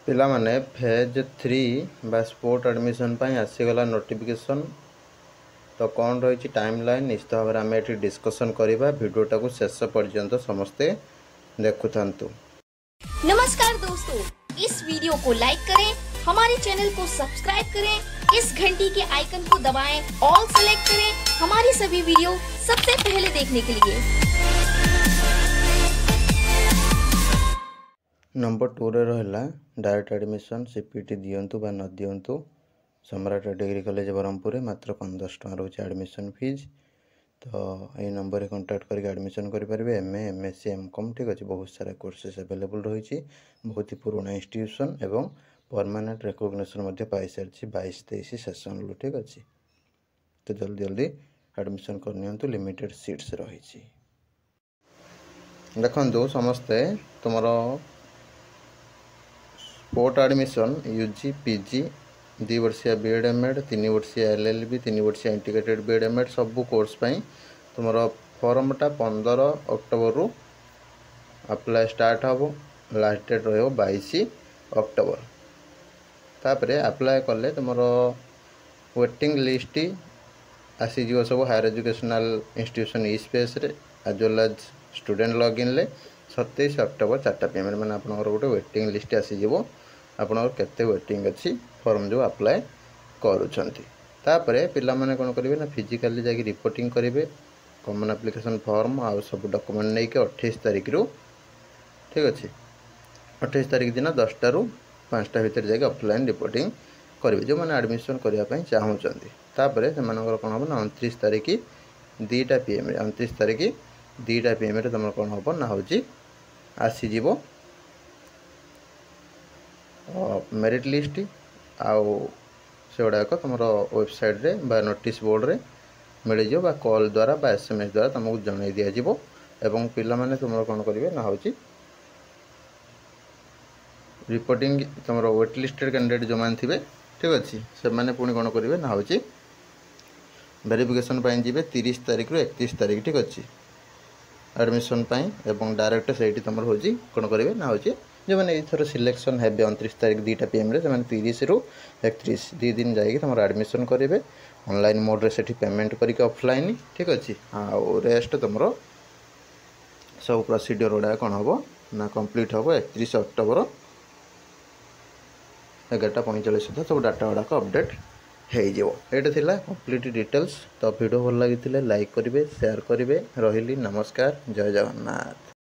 पिला माने फेज 3 बा स्पोर्ट एडमिशन पाई आसीगला नोटिफिकेशन। तो कौन रही टाइमलाइन निश्चित भाव में आम ये डिस्कसन करवा भिडियोटा को शेष पर्यंत समस्ते देखु था। नमस्कार दोस्तों, इस वीडियो को लाइक करें, हमारे चैनल को सब्सक्राइब करें, इस घंटी के आइकन को दबाएं, ऑल सेलेक्ट करें हमारी सभी वीडियो सबसे पहले देखने के लिए। नंबर 2 रे रहा डायरेक्ट एडमिशन सीपीटी दिंतु बा न दिंतु सम्राट डिग्री कॉलेज ब्रह्मपुर मात्र 1500 टଙ୍କା रोचे एडमिशन फीस। तो ये नंबर रे कांटेक्ट करके एडमिशन करेंगे। एमए एमएससी एमकॉम ठीक अच्छे बहुत सारा कोर्सेस अवेलेबल रही। बहुत ही पुराना इंस्टीट्यूशन एवं परमानेंट रिकॉग्निशन पाई सारी 22-23 सेशन ठीक अच्छे। तो जल्दी जल्दी एडमिशन कर लिमिटेड सीट्स रही। देखो समस्ते तुम स्पोर्ट एडमिशन यूजी पीजी 2 वर्षिया बीएड एमएड 3 वर्षिया एलएलबी 3 वर्षिया इंटीग्रेटेड बीएड एमएड सबू कोर्स पाई तुम फॉर्मटा 15 अक्टोबर रु अप्लाई स्टार्ट हम। लास्ट डेट रही 22 अक्टोबर। तापरे अप्लाई कले तुम वेटिंग लिस्ट आसीज सब higher educational institution E space as well as student login ले 27 अक्टोबर 4 PM मैंने आप गोटे वेटिंग लिस्ट आसीज आपनर केते वेटिंग अच्छी फॉर्म जो अप्लाई करुँचे। पिला माने कौन करेंगे ना फिजिकली जाकि रिपोर्टिंग करेंगे कॉमन एप्लिकेशन फॉर्म आ सब डॉक्यूमेंट नहीं कि 28 तारीख रु ठीक अच्छे 28 तारीख दिन 10टा रु 5टा भितर जाकि ऑफलाइन रिपोर्टिंग करेंगे जो मैंने एडमिशन करने चाहूँगी। तापर से कौन हम ना 29 तारीख 2टा PM 29 तारीख 2टा PM तुम कौन हम ना हूँ आसीज मेरिट लिस्ट आउ से गुड़ाक तुम वेबसाइट रे बा नोटिस बोर्ड रे मिल जाओ कॉल द्वारा बा SMS द्वारा तुमको जन दिज्व। एवं पिला माने तुम कौन करेंगे ना हूँ रिपोर्टिंग तुम वेट लिस्टेड कैंडिडेट जो मैंने थे ठीक अच्छे से मैंने पुणी कौन करेंगे ना हूँ वेरिफिकेशन जी 30 तारीख रु 31 तारीख ठीक अच्छे एडमिशन एवं डायरेक्ट से तुम हूँ कौन करेंगे ना हूँ जो मैंने इथर सिलेक्शन है 29 तारीख 2टा PM रे 30 रु 31 2 दिन जाकि तुम एडमिशन करेंगे ऑनलाइन मोड रे से पेमेंट करके ऑफलाइन ठीक अच्छे। आउ रेस्ट तुम सब प्रोसीडियर गुड़ा कौन हम ना कंप्लीट हम 31 अक्टोबर 11:45 सुधा सब डाटा गुड़ाक अपडेट हो कंप्लीट डिटेल्स। तो वीडियो भल लगी लाइक करेंगे शेयर करेंगे। रही नमस्कार, जय जगन्नाथ।